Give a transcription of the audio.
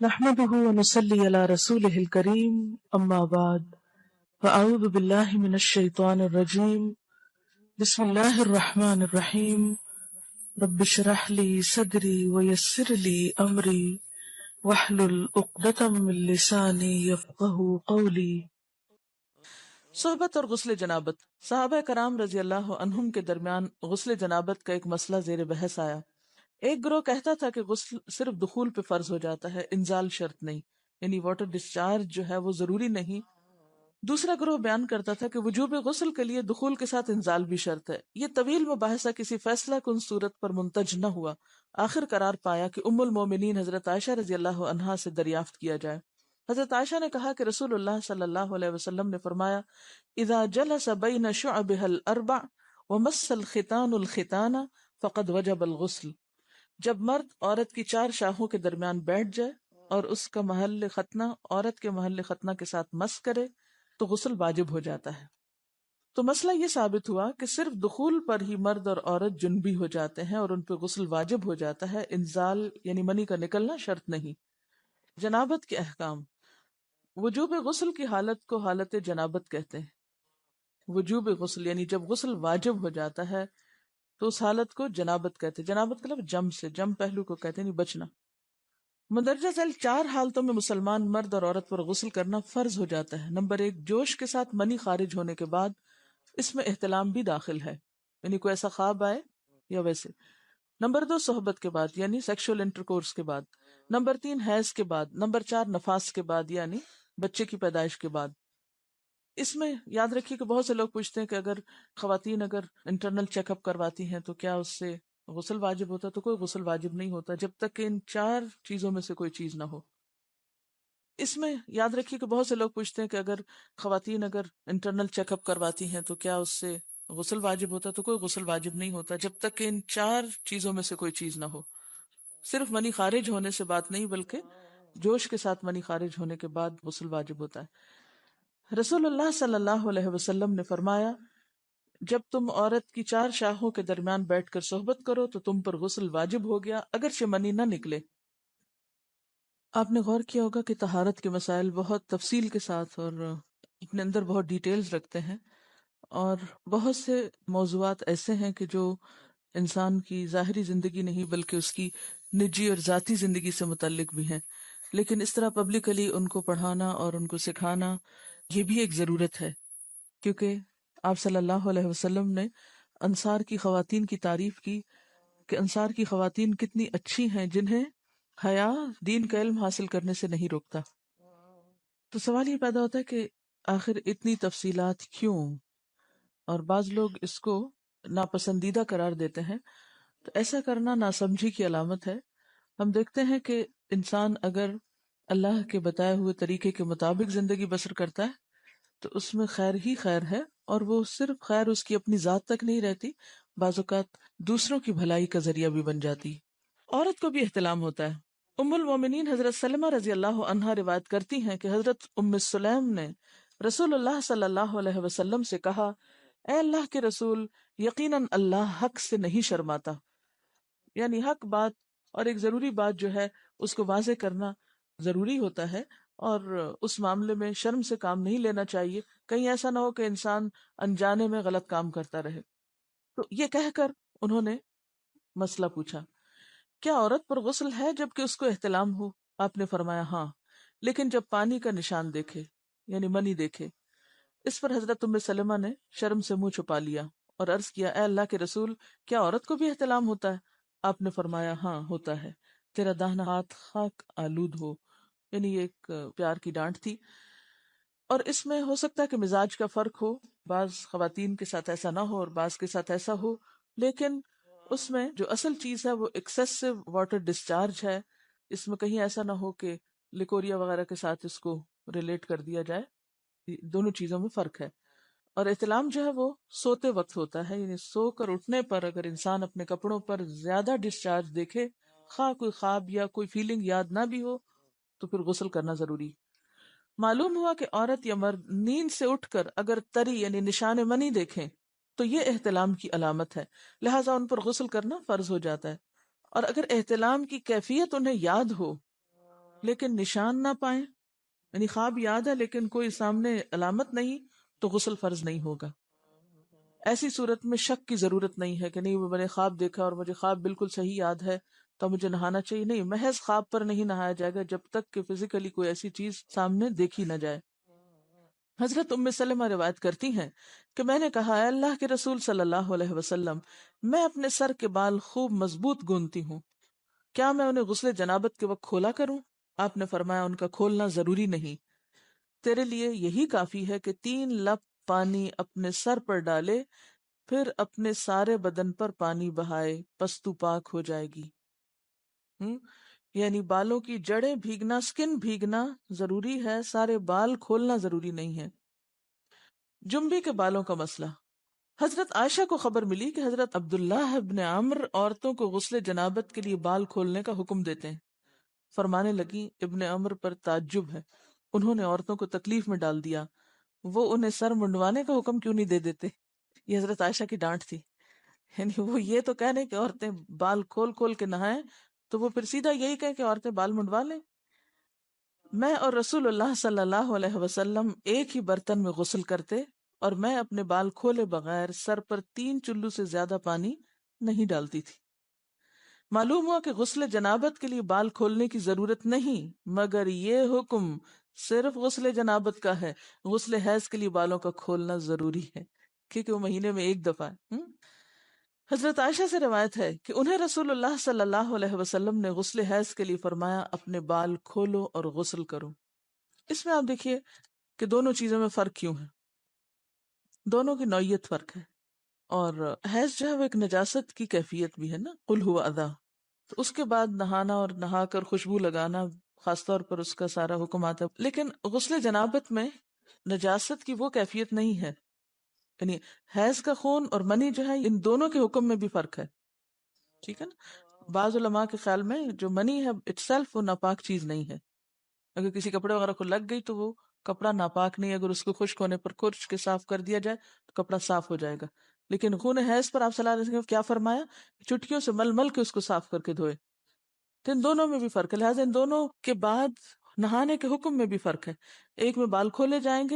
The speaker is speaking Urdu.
نحمده ونصلي على رسوله الكريم أما بعد فأعوذ بالله من الشيطان الرجيم بسم الله الرحمن الرحيم رب اشرح لي صدري ويسر لي أمري واحلل عقدة من لساني يفقهوا قولي۔ صحبت اور غسل جنابت۔ صحابہ کرام رضی اللہ عنہم کے درمیان غسل جنابت کا ایک مسئلہ زیر بحث آیا۔ ایک گروہ کہتا تھا کہ غسل صرف دخول پہ فرض ہو جاتا ہے، انزال شرط نہیں، یعنی واٹر ڈسچارج جو ہے وہ ضروری نہیں۔ دوسرا گروہ بیان کرتا تھا کہ وجوب غسل کے لیے دخول کے ساتھ انزال بھی شرط ہے۔ یہ طویل مباحثہ کسی فیصلہ کن صورت پر منتج نہ ہوا۔ آخر قرار پایا کہ ام المومنین حضرت عائشہ رضی اللہ عنہا سے دریافت کیا جائے۔ حضرت عائشہ نے کہا کہ رسول اللہ صلی اللہ علیہ وسلم نے فرمایا، اذا جلس بین شعبها الاربع ومس الختان الختان فقد وجب الغسل۔ جب مرد عورت کی چار شاخوں کے درمیان بیٹھ جائے اور اس کا محل ختنہ عورت کے محل ختنہ کے ساتھ مس کرے تو غسل واجب ہو جاتا ہے۔ تو مسئلہ یہ ثابت ہوا کہ صرف دخول پر ہی مرد اور عورت جنبی ہو جاتے ہیں اور ان پہ غسل واجب ہو جاتا ہے، انزال یعنی منی کا نکلنا شرط نہیں۔ جنابت کے احکام۔ وجوب غسل کی حالت کو حالت جنابت کہتے ہیں۔ وجوب غسل یعنی جب غسل واجب ہو جاتا ہے تو اس حالت کو جنابت کہتے ہیں۔ جنابت کا لفظ جم سے، جم پہلو کو کہتے ہیں، بچنا۔ مندرجہ ذیل چار حالتوں میں مسلمان مرد اور عورت پر غسل کرنا فرض ہو جاتا ہے۔ نمبر 1، جوش کے ساتھ منی خارج ہونے کے بعد، اس میں احتلام بھی داخل ہے، یعنی کوئی ایسا خواب آئے یا ویسے۔ نمبر 2، صحبت کے بعد یعنی سیکشول انٹرکورس کے بعد۔ نمبر 3، حیض کے بعد۔ نمبر 4، نفاس کے بعد یعنی بچے کی پیدائش کے بعد۔ اس میں یاد رکھیے کہ بہت سے لوگ پوچھتے ہیں کہ اگر خواتین انٹرنل چیک اپ کرواتی ہیں تو کیا اس سے غسل واجب ہوتا ہے؟ تو کوئی غسل واجب نہیں ہوتا جب تک کہ ان چار چیزوں میں سے کوئی چیز نہ ہو۔ اس میں یاد رکھیے کہ بہت سے لوگ پوچھتے ہیں کہ اگر خواتین انٹرنل چیک اپ کرواتی ہیں تو کیا اس سے غسل واجب ہوتا ہے؟ تو کوئی غسل واجب نہیں ہوتا جب تک کہ ان چار چیزوں میں سے کوئی چیز نہ ہو۔ صرف منی خارج ہونے سے بات نہیں، بلکہ جوش کے ساتھ منی خارج ہونے کے بعد غسل واجب ہوتا ہے۔ رسول اللہ صلی اللہ علیہ وسلم نے فرمایا، جب تم عورت کی چار شاخوں کے درمیان بیٹھ کر صحبت کرو تو تم پر غسل واجب ہو گیا اگرچہ منی نہ نکلے۔ آپ نے غور کیا ہوگا کہ طہارت کے مسائل بہت تفصیل کے ساتھ اور اپنے اندر بہت ڈیٹیلز رکھتے ہیں، اور بہت سے موضوعات ایسے ہیں کہ جو انسان کی ظاہری زندگی نہیں بلکہ اس کی نجی اور ذاتی زندگی سے متعلق بھی ہیں، لیکن اس طرح پبلکلی ان کو پڑھانا اور ان کو سکھانا یہ بھی ایک ضرورت ہے، کیونکہ آپ صلی اللہ علیہ وسلم نے انصار کی خواتین کی تعریف کی کہ انصار کی خواتین کتنی اچھی ہیں جنہیں حیا دین کا علم حاصل کرنے سے نہیں روکتا۔ تو سوال یہ پیدا ہوتا ہے کہ آخر اتنی تفصیلات کیوں؟ اور بعض لوگ اس کو ناپسندیدہ قرار دیتے ہیں، تو ایسا کرنا ناسمجھی کی علامت ہے۔ ہم دیکھتے ہیں کہ انسان اگر اللہ کے بتائے ہوئے طریقے کے مطابق زندگی بسر کرتا ہے تو اس میں خیر ہی خیر ہے، اور وہ صرف خیر اس کی اپنی ذات تک نہیں رہتی، بعض اوقات دوسروں کی بھلائی کا ذریعہ بھی بن جاتی۔ عورت کو بھی احتلام ہوتا ہے۔ ام المومنین حضرت سلمہ رضی اللہ عنہا روایت کرتی ہیں کہ حضرت ام سلیم نے رسول اللہ صلی اللہ علیہ وسلم سے کہا، اے اللہ کے رسول، یقیناً اللہ حق سے نہیں شرماتا، یعنی حق بات اور ایک ضروری بات جو ہے اس کو واضح کرنا ضروری ہوتا ہے، اور اس معاملے میں شرم سے کام نہیں لینا چاہیے، کہیں ایسا نہ ہو کہ انسان انجانے میں غلط کام کرتا رہے۔ تو یہ کہہ کر انہوں نے مسئلہ پوچھا، کیا عورت پر غسل ہے جبکہ اس کو احتلام ہو؟ آپ نے فرمایا ہاں، لیکن جب پانی کا نشان دیکھے یعنی منی دیکھے۔ اس پر حضرت ام سلمہ نے شرم سے منہ چھپا لیا اور عرض کیا، اے اللہ کے رسول، کیا عورت کو بھی احتلام ہوتا ہے؟ آپ نے فرمایا ہاں ہوتا ہے، تیرا داہنا ہاتھ خاک آلود ہو، یعنی یہ ایک پیار کی ڈانٹ تھی۔ اور اس میں ہو سکتا ہے کہ مزاج کا فرق ہو، بعض خواتین کے ساتھ ایسا نہ ہو اور بعض کے ساتھ ایسا ہو، لیکن اس میں جو اصل چیز ہے وہ ایکسیسو واٹر ڈسچارج ہے۔ اس میں کہیں ایسا نہ ہو کہ لیکوریا وغیرہ کے ساتھ اس کو ریلیٹ کر دیا جائے، دونوں چیزوں میں فرق ہے۔ اور احتلام جو ہے وہ سوتے وقت ہوتا ہے، یعنی سو کر اٹھنے پر اگر انسان اپنے کپڑوں پر زیادہ ڈسچارج دیکھے، خواہ کوئی خواب یا کوئی فیلنگ یاد نہ بھی ہو، تو پھر غسل کرنا ضروری۔ معلوم ہوا کہ عورت یا مرد نیند سے اٹھ کر اگر تری یعنی نشان منی دیکھیں تو یہ احتلام کی علامت ہے، لہٰذا ان پر غسل کرنا فرض ہو جاتا ہے۔ اور اگر احتلام کی کیفیت انہیں یاد ہو لیکن نشان نہ پائیں، یعنی خواب یاد ہے لیکن کوئی سامنے علامت نہیں، تو غسل فرض نہیں ہوگا۔ ایسی صورت میں شک کی ضرورت نہیں ہے کہ نہیں وہ میں نے خواب دیکھا اور مجھے خواب بالکل صحیح یاد ہے تو مجھے نہانا چاہیے، نہیں، محض خواب پر نہیں نہایا جائے گا جب تک کہ فزیکلی کوئی ایسی چیز سامنے دیکھی نہ جائے۔ حضرت ام سلمہ روایت کرتی ہیں کہ میں نے کہا، اے اللہ کے رسول صلی اللہ علیہ وسلم، میں اپنے سر کے بال خوب مضبوط گوندتی ہوں، کیا میں انہیں غسل جنابت کے وقت کھولا کروں؟ آپ نے فرمایا، ان کا کھولنا ضروری نہیں، تیرے لیے یہی کافی ہے کہ 3 لپ پانی اپنے سر پر ڈالے، پھر اپنے سارے بدن پر پانی بہائے، پس تو پاک ہو جائے گی۔ یعنی بالوں کی جڑیں بھیگنا، سکن بھیگنا ضروری ہے، سارے بال کھولنا ضروری نہیں ہے۔ جنبی کے بالوں کا مسئلہ، حضرت عائشہ کو خبر ملی کہ حضرت عبداللہ ابن عمر عورتوں کو غسل جنابت کے لیے بال کھولنے کا حکم دیتے ہیں۔ فرمانے لگی، ابن عمر پر تعجب ہے، انہوں نے عورتوں کو تکلیف میں ڈال دیا، وہ انہیں سر منڈوانے کا حکم کیوں نہیں دے دیتے؟ یہ حضرت عائشہ کی ڈانٹ تھی، یعنی وہ یہ تو کہنے کہ عورتیں بال کھول کھول کے نہائیں، تو وہ پھر سیدھا یہی کہے کہ عورتیں بال منڈوا لیں۔ میں اور رسول اللہ صلی اللہ علیہ وسلم ایک ہی برتن میں غسل کرتے، اور میں اپنے بال کھولے بغیر سر پر 3 چلو سے زیادہ پانی نہیں ڈالتی تھی۔ معلوم ہوا کہ غسل جنابت کے لیے بال کھولنے کی ضرورت نہیں، مگر یہ حکم صرف غسل جنابت کا ہے، غسل حیض کے لیے بالوں کا کھولنا ضروری ہے کیونکہ وہ مہینے میں ایک دفعہ ہے۔ حضرت عائشہ سے روایت ہے کہ انہیں رسول اللہ صلی اللہ علیہ وسلم نے غسل حیض کے لیے فرمایا، اپنے بال کھولو اور غسل کرو۔ اس میں آپ دیکھیے کہ دونوں چیزوں میں فرق کیوں ہے، دونوں کی نوعیت فرق ہے، اور حیض جو ہے وہ ایک نجاست کی کیفیت بھی ہے نا، قل ہوا اذی، تو اس کے بعد نہانا اور نہا کر خوشبو لگانا خاص طور پر اس کا سارا حکم آتا ہے، لیکن غسل جنابت میں نجاست کی وہ کیفیت نہیں ہے، یعنی حیض کا خون اور منی جو ہے ان دونوں کے حکم میں بھی فرق ہے، ٹھیک ہے نا۔ بعض علماء کے خیال میں جو منی ہے اٹ سیلف وہ ناپاک چیز نہیں ہے، اگر کسی کپڑے وغیرہ کو لگ گئی تو وہ کپڑا ناپاک نہیں، اگر اس کو خشک ہونے پر خشک کے صاف کر دیا جائے تو کپڑا صاف ہو جائے گا، لیکن خون حیض پر آپ صلی اللہ علیہ وسلم نے کیا فرمایا، چٹکیوں سے مل مل کے اس کو صاف کر کے دھوئے، تو ان دونوں میں بھی فرق ہے، لہٰذا ان دونوں کے بعد نہانے کے حکم میں بھی فرق ہے، ایک میں بال کھولے جائیں گے